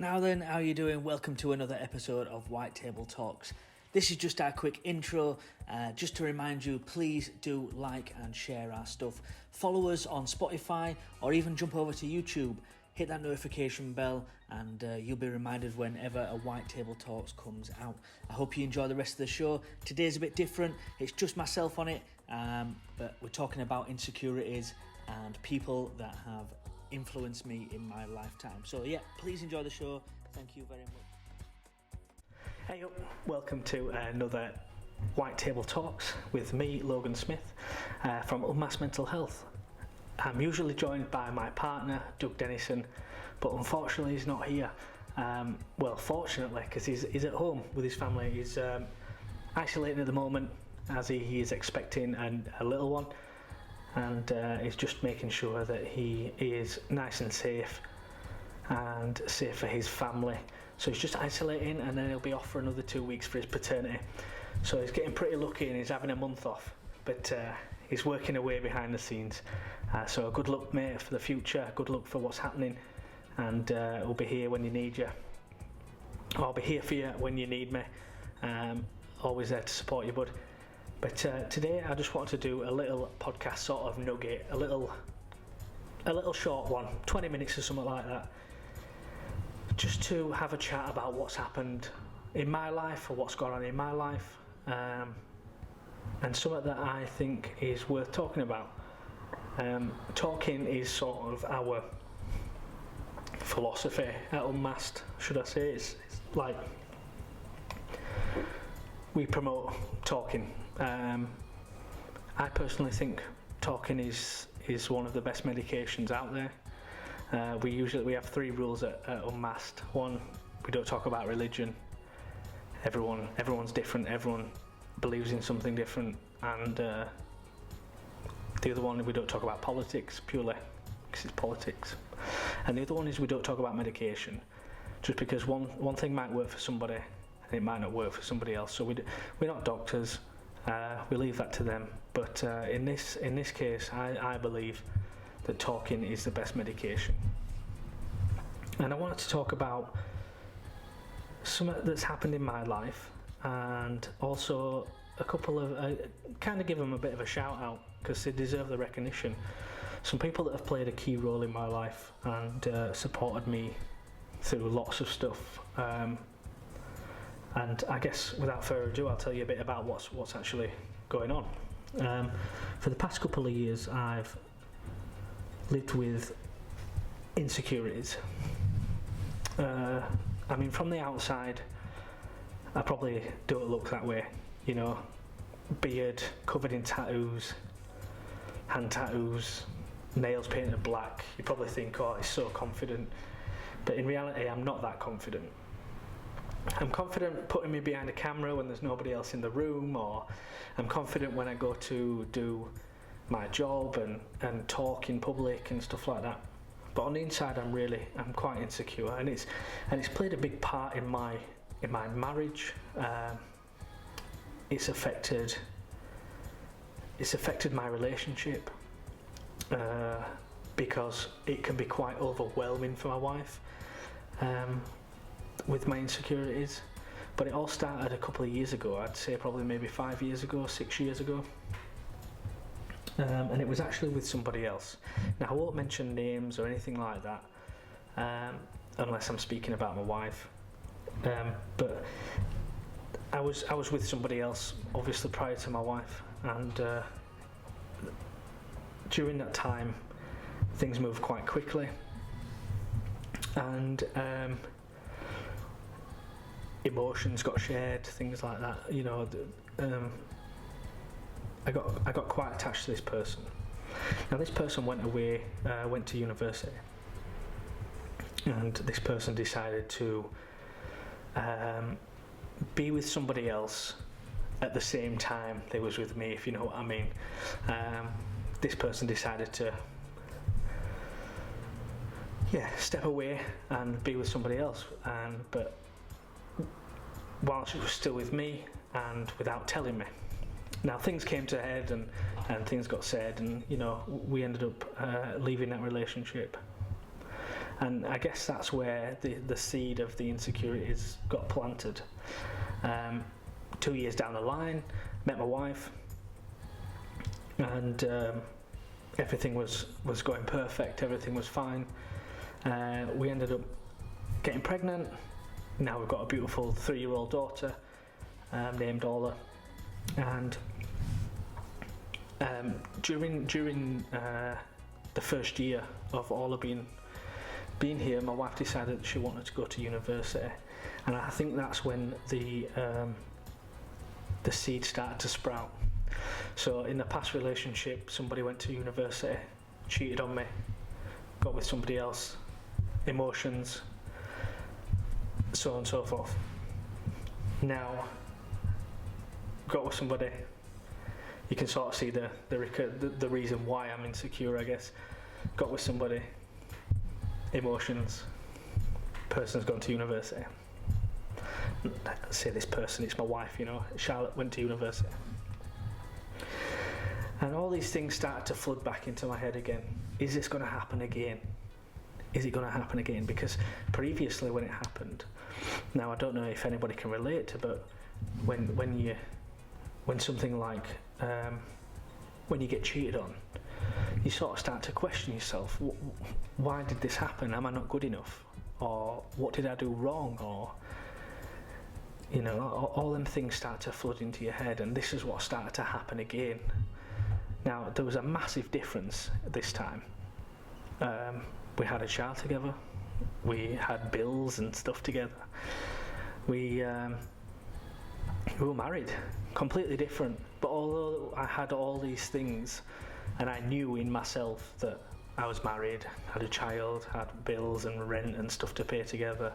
Now then, how are you doing? Welcome to another episode of White Table Talks. This is just our quick intro, just to remind you, please do like and share our stuff. Follow us on Spotify or even jump over to YouTube. Hit that notification bell and you'll be reminded whenever a White Table Talks comes out. I hope you enjoy the rest of the show. Today's a bit different. It's just myself on it, but we're talking about insecurities and people that have influenced me in my lifetime. So yeah, please enjoy the show. Thank you very much. Hey up, welcome to another White Table Talks with me, Logan Smith, from UNMASK Mental Health. I'm usually joined by my partner, Doug Dennison, but unfortunately he's not here. Well, fortunately, because he's at home with his family. He's isolating at the moment as he is expecting a little one, and he's just making sure that he is nice and safe for his family. So he's just isolating, and then he'll be off for another 2 weeks for his paternity. So he's getting pretty lucky and he's having a month off, but he's working away behind the scenes. So good luck, mate, for the future. Good luck for what's happening, and we'll be here when you need you. I'll be here for you when you need me. Always there to support you, bud. But today I just wanted to do a little podcast sort of nugget, a little short one, 20 minutes or something like that, just to have a chat about what's happened in my life or what's gone on in my life, and something that I think is worth talking about. Talking is sort of our philosophy at UNMASK, should I say. It's like we promote talking. I personally think talking is one of the best medications out there. We have 3 rules at UNMASK. 1, we don't talk about religion. Everyone's different. Everyone believes in something different. And the other one, we don't talk about politics purely because it's politics. And the other one is we don't talk about medication, just because one thing might work for somebody and it might not work for somebody else. So we're not doctors. We leave that to them. But in this case, I believe that talking is the best medication. And I wanted to talk about something that's happened in my life, and also a couple of kind of give them a bit of a shout out because they deserve the recognition. Some people that have played a key role in my life and supported me through lots of stuff. And I guess without further ado, I'll tell you a bit about what's actually going on. For the past couple of years, I've lived with insecurities. I mean, from the outside, I probably don't look that way. You know, beard covered in tattoos, hand tattoos, nails painted black. You probably think, oh, he's so confident. But in reality, I'm not that confident. I'm confident putting me behind a camera when there's nobody else in the room, or I'm confident when I go to do my job and talk in public and stuff like that. But on the inside, I'm quite insecure, and it's played a big part in my marriage. It's affected my relationship because it can be quite overwhelming for my wife with my insecurities. But it all started a couple of years ago. I'd say probably maybe 5 years ago, 6 years ago. And it was actually with somebody else. Now, I won't mention names or anything like that, unless I'm speaking about my wife. But I was with somebody else, obviously prior to my wife, and during that time, things moved quite quickly, and emotions got shared, things like that. You know. I got quite attached to this person. Now, this person went to university, and this person decided to be with somebody else at the same time they was with me, if you know what I mean. This person decided to step away and be with somebody else, but while she was still with me and without telling me. Now, things came to a head and things got said, and we ended up leaving that relationship. And I guess that's where the seed of the insecurities got planted. 2 years down the line, met my wife, and everything was going perfect, everything was fine. We ended up getting pregnant. Now we've got a beautiful 3-year-old daughter named Ola. And during the first year of Ola being here, my wife decided that she wanted to go to university, and I think that's when the seed started to sprout. So in the past relationship, somebody went to university, cheated on me, got with somebody else, emotions, so on and so forth. Now, got with somebody, you can sort of see the reason why I'm insecure, I guess. Got with somebody, emotions, person's gone to university. Let's say this person, it's my wife, Charlotte went to university. And all these things started to flood back into my head again. Is this going to happen again? Is it going to happen again? Because previously when it happened, now I don't know if anybody can relate to, but when something like when you get cheated on, you sort of start to question yourself. Why did this happen? Am I not good enough? Or what did I do wrong? Or all them things start to flood into your head, and this is what started to happen again. Now, there was a massive difference this time. We had a child together. We had bills and stuff together. We were married, completely different. But although I had all these things, and I knew in myself that I was married, had a child, had bills and rent and stuff to pay together,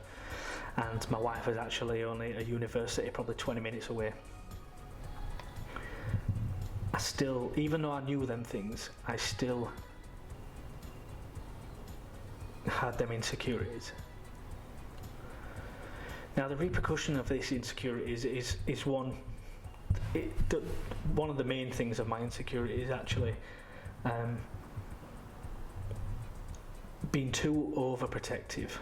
and my wife was actually only at university, probably 20 minutes away. I still, even though I knew them things, I still had them insecurities. Now, the repercussion of this insecurities is one of the main things of my insecurity is actually being too overprotective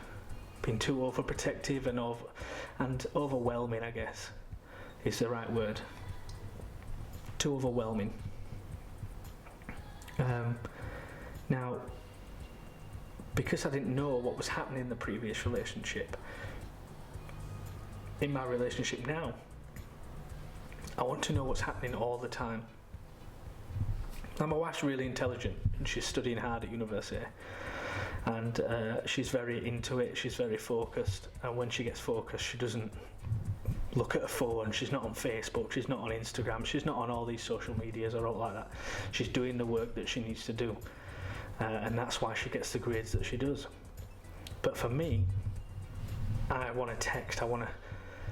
and overwhelming, I guess, is the right word. Too overwhelming. Now, because I didn't know what was happening in the previous relationship, in my relationship now, I want to know what's happening all the time. Now, my wife's really intelligent and she's studying hard at university, and she's very into it, she's very focused, and when she gets focused she doesn't look at her phone, she's not on Facebook, she's not on Instagram, she's not on all these social medias or all like that. She's doing the work that she needs to do, and that's why she gets the grades that she does. But for me, I want to text,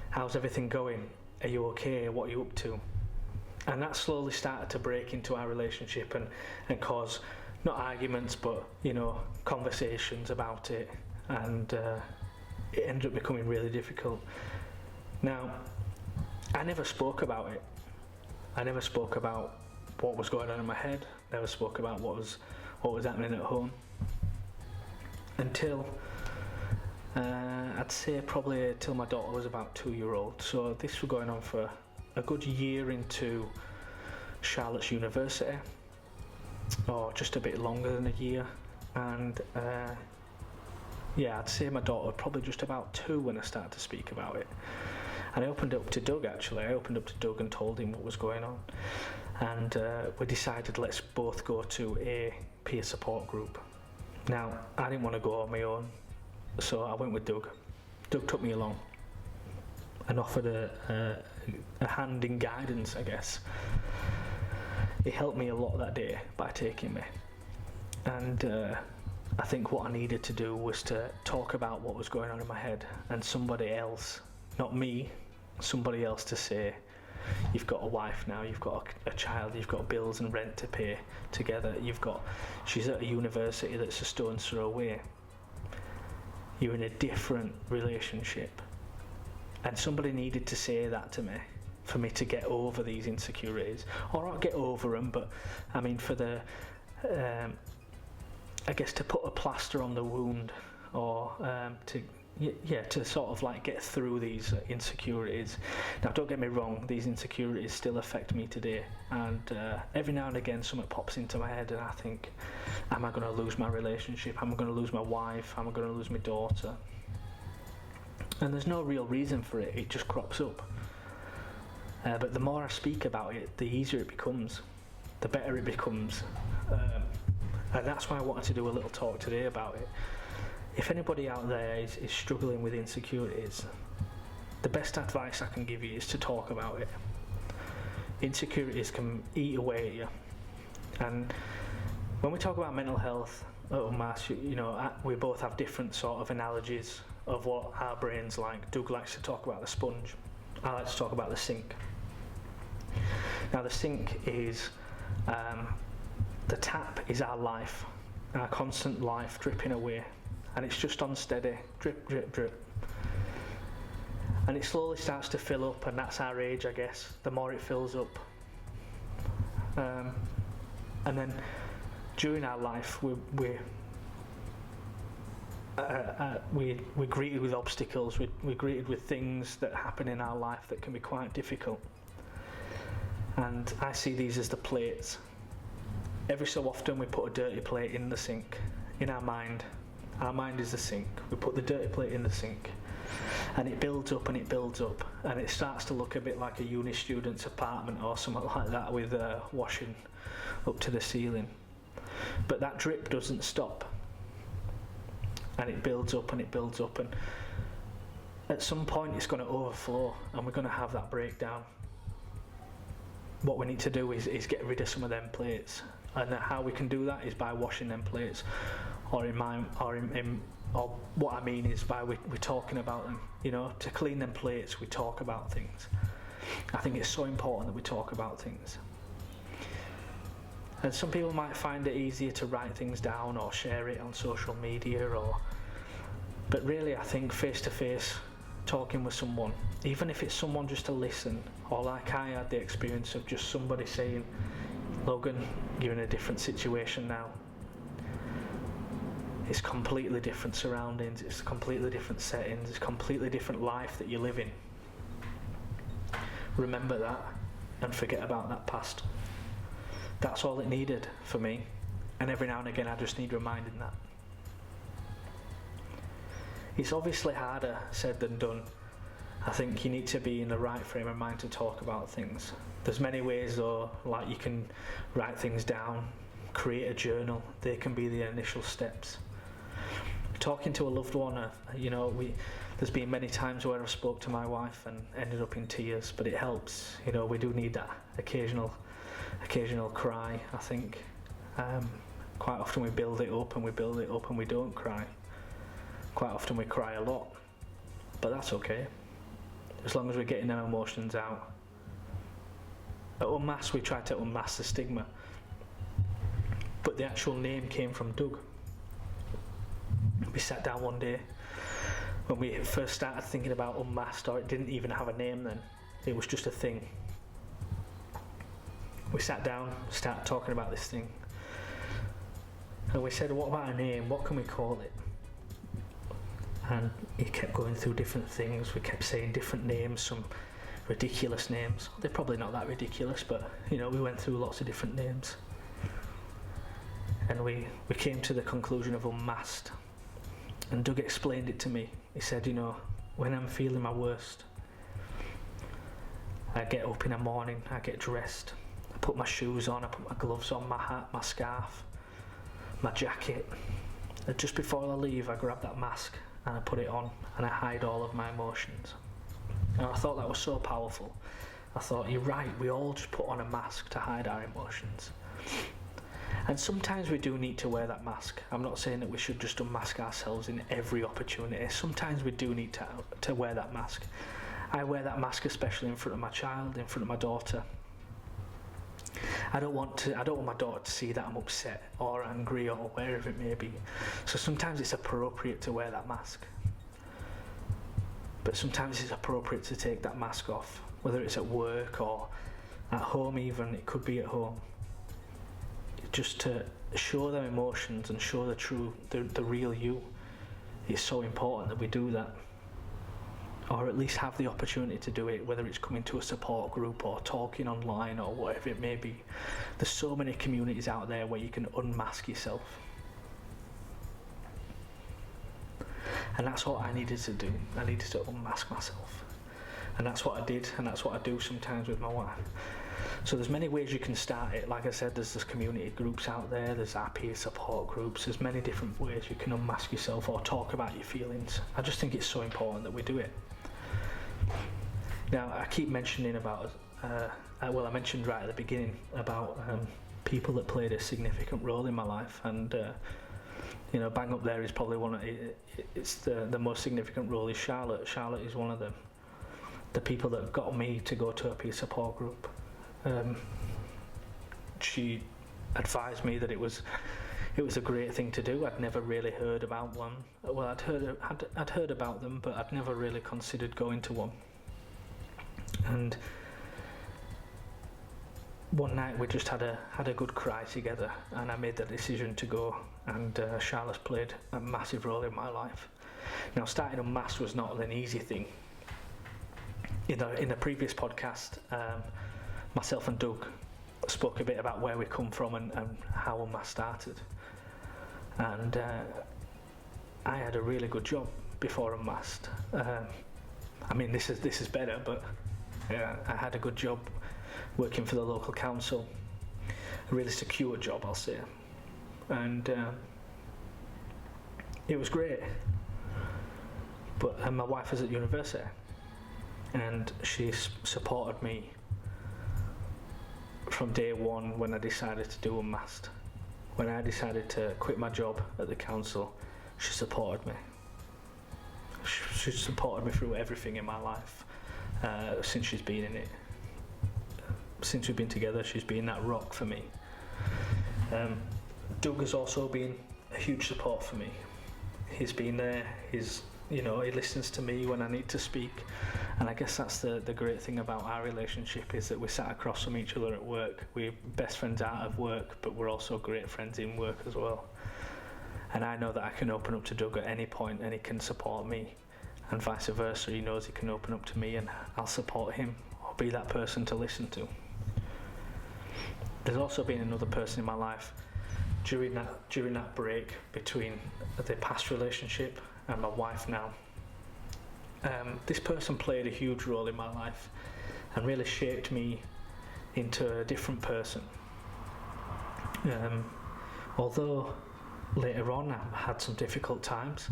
how's everything going? Are you okay? What are you up to? And that slowly started to break into our relationship and cause, not arguments, but, conversations about it. And it ended up becoming really difficult. Now, I never spoke about it. I never spoke about what was going on in my head. Never spoke about what was happening at home. Until, I'd say probably till my daughter was about 2-year-old. So this was going on for a good year into Charlotte's university, or just a bit longer than a year. And I'd say my daughter was probably just about 2 when I started to speak about it. And I opened up to Doug, actually. I opened up to Doug and told him what was going on. And we decided let's both go to a peer support group. Now, I didn't want to go on my own, so I went with Doug. Doug took me along and offered a hand in guidance, I guess. He helped me a lot that day by taking me. And I think what I needed to do was to talk about what was going on in my head, and somebody else, not me, somebody else to say, you've got a wife now, you've got a child, you've got bills and rent to pay together, she's at a university that's a stone's throw away. You're in a different relationship. And somebody needed to say that to me for me to get over these insecurities, or not get over them, but I mean for the I guess to put a plaster on the wound or to sort of like get through these insecurities. Now, don't get me wrong, these insecurities still affect me today, and every now and again something pops into my head and I think, am I going to lose my relationship? Am I going to lose my wife? Am I going to lose my daughter? And there's no real reason for it, it just crops up. But the more I speak about it, the easier it becomes, the better it becomes. And that's why I wanted to do a little talk today about it. If anybody out there is struggling with insecurities, the best advice I can give you is to talk about it. Insecurities can eat away at you. And when we talk about mental health at UNMASK, we both have different sort of analogies of what our brains like. Doug likes to talk about the sponge. I like to talk about the sink. Now, the sink is, the tap is our life, our constant life dripping away. And it's just unsteady, drip, drip, drip. And it slowly starts to fill up, and that's our age, I guess. The more it fills up. And then during our life, we're greeted with obstacles, we're greeted with things that happen in our life that can be quite difficult. And I see these as the plates. Every so often we put a dirty plate in the sink, in our mind. Our mind is the sink. We put the dirty plate in the sink, and it builds up and it builds up, and it starts to look a bit like a uni student's apartment or something like that, with washing up to the ceiling. But that drip doesn't stop, and it builds up and it builds up, and at some point it's going to overflow and we're going to have that breakdown. What we need to do is get rid of some of them plates, and how we can do that is by washing them plates, or what I mean is by we're talking about them. To clean them plates, we talk about things. I think it's so important that we talk about things. And some people might find it easier to write things down or share it on social media, but really I think face-to-face, talking with someone, even if it's someone just to listen, or like I had the experience of just somebody saying, Logan, you're in a different situation now. It's completely different surroundings, it's completely different settings, it's completely different life that you live in. Remember that and forget about that past. That's all it needed for me, and every now and again I just need reminding that. It's obviously harder said than done. I think you need to be in the right frame of mind to talk about things. There's many ways though, like you can write things down, create a journal. They can be the initial steps. Talking to a loved one, there's been many times where I've spoke to my wife and ended up in tears, but it helps. We do need that occasional cry, I think. Quite often we build it up and we build it up and we don't cry. Quite often we cry a lot, but that's okay, as long as we're getting them emotions out. At UNMASK we tried to unmask the stigma, but the actual name came from Doug. We sat down one day when we first started thinking about UNMASK, or it didn't even have a name then, it was just a thing. We sat down, started talking about this thing, and we said, what about a name, what can we call it? And he kept going through different things. We kept saying different names, some ridiculous names. They're probably not that ridiculous, but we went through lots of different names. And we came to the conclusion of unmasked. And Doug explained it to me. He said, when I'm feeling my worst, I get up in the morning, I get dressed, I put my shoes on, I put my gloves on, my hat, my scarf, my jacket. And just before I leave, I grab that mask and I put it on and I hide all of my emotions. And I thought that was so powerful. I thought, you're right, we all just put on a mask to hide our emotions. And sometimes we do need to wear that mask. I'm not saying that we should just unmask ourselves in every opportunity. Sometimes we do need to wear that mask. I wear that mask especially in front of my child, in front of my daughter. I don't want my daughter to see that I'm upset or angry or wherever it may be. So sometimes it's appropriate to wear that mask. But sometimes it's appropriate to take that mask off, whether it's at work or at home even, it could be at home. Just to show them emotions and show the real you. it's so important that we do that, or at least have the opportunity to do it, whether it's coming to a support group or talking online or whatever it may be. There's so many communities out there where you can unmask yourself. And that's what I needed to do. I needed to unmask myself. And that's what I did, and that's what I do sometimes with my wife. So there's many ways you can start it. Like I said, there's community groups out there, there's our peer support groups, there's many different ways you can unmask yourself or talk about your feelings. I just think it's so important that we do it. Now, I keep mentioning about, I mentioned right at the beginning about people that played a significant role in my life, and bang up there is probably one of it's the most significant role is Charlotte. Charlotte is one of the people that got me to go to a peer support group. She advised me that it was a great thing to do. I'd never really heard about one. Well, I'd heard about them, but I'd never really considered going to one. And one night we just had a good cry together, and I made the decision to go. And Charlotte's played a massive role in my life. Now, starting UNMASK was not an easy thing. In the previous podcast, myself and Doug spoke a bit about where we come from and how UNMASK started. And I had a really good job before UNMASK. This is better, but I had a good job working for the local council. A really secure job, I'll say. And it was great. But my wife was at university, and she supported me from day one when I decided to do UNMASK. When I decided to quit my job at the council, she supported me. She supported me through everything in my life since she's been in it. Since we've been together, she's been that rock for me. Doug has also been a huge support for me. He's been there. He listens to me when I need to speak. And I guess that's the great thing about our relationship, is that we sat across from each other at work. We're best friends out of work, but we're also great friends in work as well. And I know that I can open up to Doug at any point and he can support me, and vice versa. He knows he can open up to me and I'll support him, or be that person to listen to. There's also been another person in my life during that break between the past relationship and my wife now. This person played a huge role in my life and really shaped me into a different person. Although later on I had some difficult times,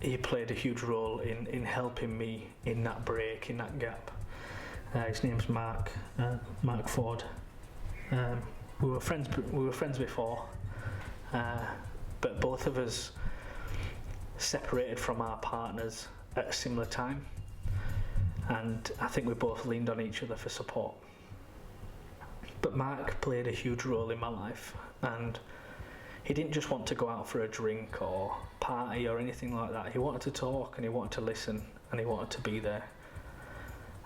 he played a huge role in helping me in that break, in that gap. His name's Mark Ford. We were friends before, but both of us separated from our partners at a similar time, and I think we both leaned on each other for support. But Mark played a huge role in my life, and he didn't just want to go out for a drink or party or anything like that. He wanted to talk, and he wanted to listen, and he wanted to be there.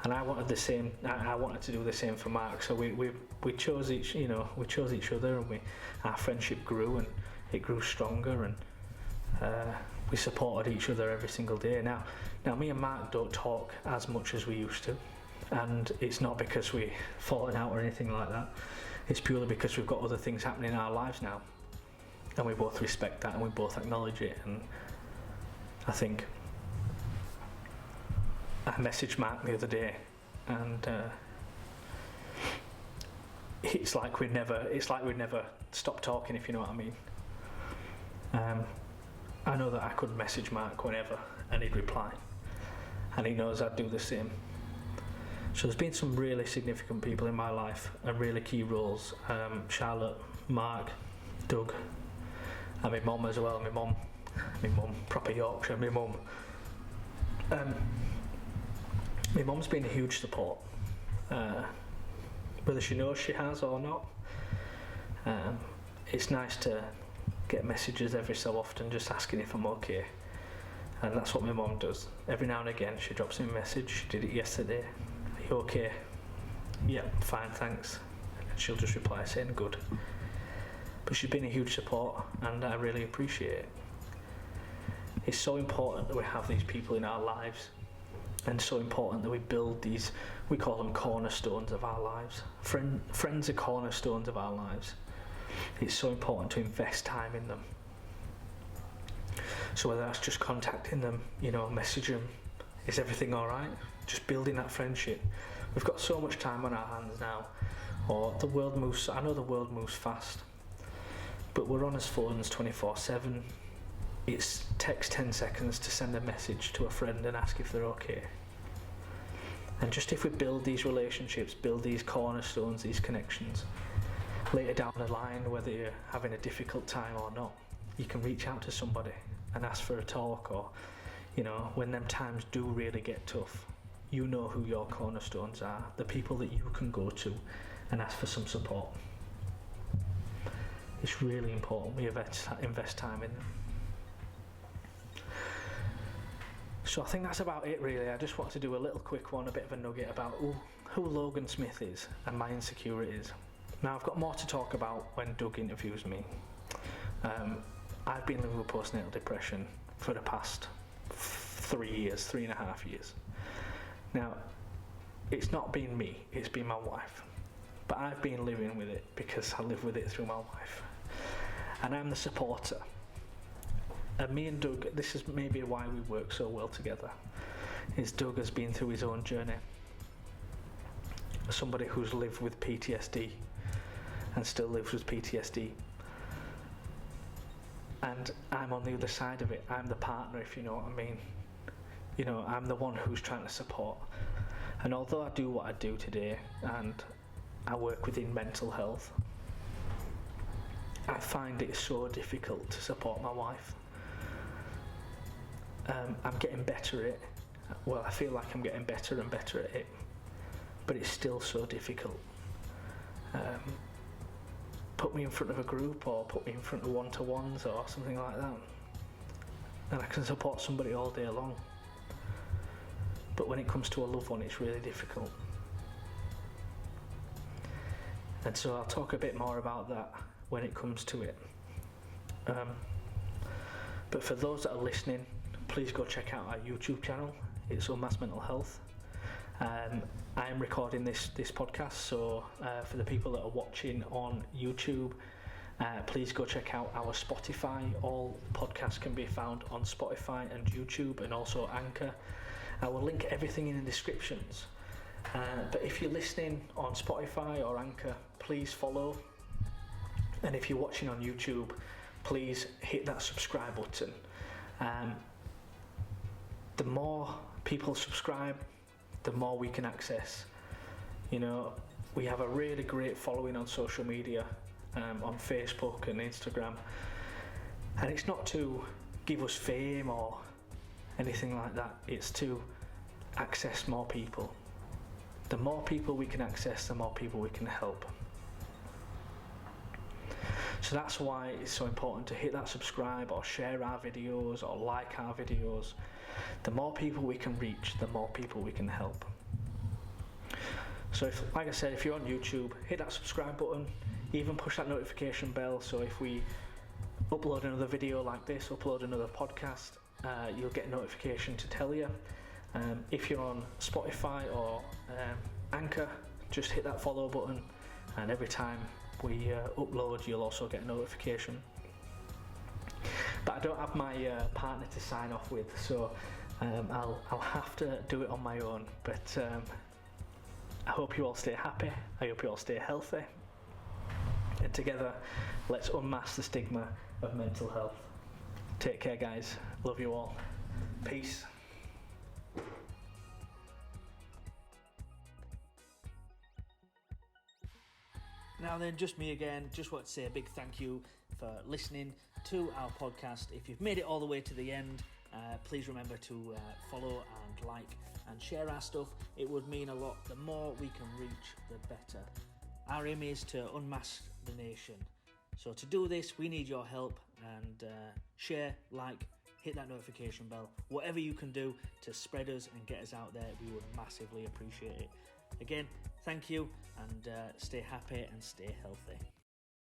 And I wanted the same. I wanted to do the same for Mark. So we chose each other, and our friendship grew, and it grew stronger, and we supported each other every single day. Now me and Mark don't talk as much as we used to, and it's not because we're falling out or anything like that. It's purely because we've got other things happening in our lives now, and we both respect that and we both acknowledge it. And I think I messaged Mark the other day, and it's like we'd never stopped talking, if you know what I mean. I know that I could message Mark whenever and he'd reply, and he knows I'd do the same. So there's been some really significant people in my life and really key roles. Charlotte, Mark, Doug, and my mum as well. My mum, proper Yorkshire, my mum. My mum's been a huge support, whether she knows she has or not. It's nice to get messages every so often just asking if I'm okay, and that's what my mum does. Every now and again she drops me a message. She did it yesterday. Are you okay? Yeah, fine, thanks. And she'll just reply saying good. But she's been a huge support, and I really appreciate it. It's so important that we have these people in our lives, and so important that we build these, we call them cornerstones of our lives. Friends are cornerstones of our lives. It's so important to invest time in them. So whether that's just contacting them, message them, is everything all right? Just building that friendship. We've got so much time on our hands now, or I know the world moves fast, but we're on our phones 24/7. It takes 10 seconds to send a message to a friend and ask if they're okay. And just if we build these relationships, build these cornerstones, these connections, later down the line, whether you're having a difficult time or not, you can reach out to somebody and ask for a talk, or, when them times do really get tough, you know who your cornerstones are, the people that you can go to and ask for some support. It's really important we invest time in them. So I think that's about it really. I just wanted to do a little quick one, a bit of a nugget about who Logan Smith is and my insecurities. Now I've got more to talk about when Doug interviews me. I've been living with postnatal depression for the past 3.5 years. Now, it's not been me, it's been my wife. But I've been living with it because I live with it through my wife. And I'm the supporter. And me and Doug, this is maybe why we work so well together, is Doug has been through his own journey. Somebody who's lived with PTSD and still lives with PTSD. And I'm on the other side of it. I'm the partner, if you know what I mean. I'm the one who's trying to support. And although I do what I do today, and I work within mental health, I find it so difficult to support my wife. I'm getting better at it. Well, I feel like I'm getting better and better at it, but it's still so difficult. Put me in front of a group, or put me in front of one-to-ones or something like that, and I can support somebody all day long. But when it comes to a loved one, it's really difficult. And so I'll talk a bit more about that when it comes to it. But for those that are listening, please go check out our YouTube channel. It's UNMASK Mental Health. I am recording this podcast, so for the people that are watching on YouTube, please go check out our Spotify. All podcasts can be found on Spotify and YouTube, and also Anchor. I will link everything in the descriptions. But if you're listening on Spotify or Anchor, please follow. And if you're watching on YouTube, please hit that subscribe button. The more people subscribe, the more we can access. We have a really great following on social media, on Facebook and Instagram. And it's not to give us fame or anything like that. It's to access more people. The more people we can access, the more people we can help. So that's why it's so important to hit that subscribe, or share our videos, or like our videos. The more people we can reach, the more people we can help. So like I said, if you're on YouTube, hit that subscribe button, even push that notification bell, so if we upload another video like this, upload another podcast, you'll get a notification to tell you. If you're on Spotify or Anchor, just hit that follow button, and every time we upload, you'll also get a notification. But I don't have my partner to sign off with, so I'll have to do it on my own. But I hope you all stay happy. I hope you all stay healthy. And together, let's unmask the stigma of mental health. Take care, guys. Love you all. Peace. Now then, just me again. Just want to say a big thank you for listening to our podcast. If you've made it all the way to the end, please remember to follow and like and share our stuff. It would mean a lot. The more we can reach, the better. Our aim is to unmask the nation. So to do this, we need your help, and share, like, hit that notification bell. Whatever you can do to spread us and get us out there, we would massively appreciate it. Again, thank you, and stay happy and stay healthy.